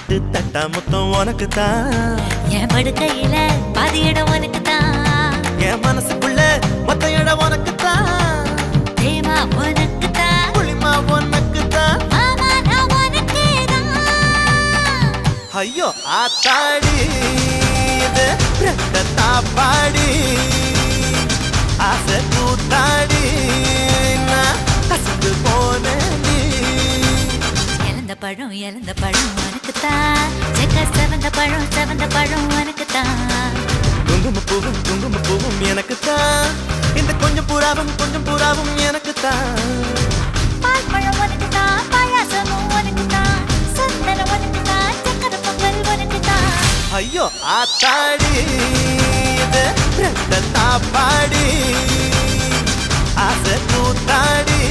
எட்டு தட்டா முத்தம் உனக்கு தான் என் படுக்கையில பாதி இடம் உனக்கு தான் என் மனசுக்குள்ள மொத்த இடம் உனக்கு தான் தேமா உனக்கு தான் புளிமா உனக்கு தான் மாமா நான் உனக்கே தான் ஐயோ ஆத்தாடி இது ரெட்ட தாப்பாடி ஆசை கூத்தாடி நான் அசந்து போனேன் இழந்த பழம் உனக்கு தான் செக்க செவந்த பழம் உனக்கு தான் குங்கும பூவும் எனக்கு தான் இந்த கொஞ்சம் புறாவும் எனக்கு தான் பால் பழம் உனக்கு தான் பாயாசமும் உனக்கு தான் சந்தனம் உனக்கு தான் சக்கரை பொங்கல் உனக்கு தான் ஐயோ ஆத்தாடி இது ரெட்ட தாப்பாடி ஆசை கூத்தாடி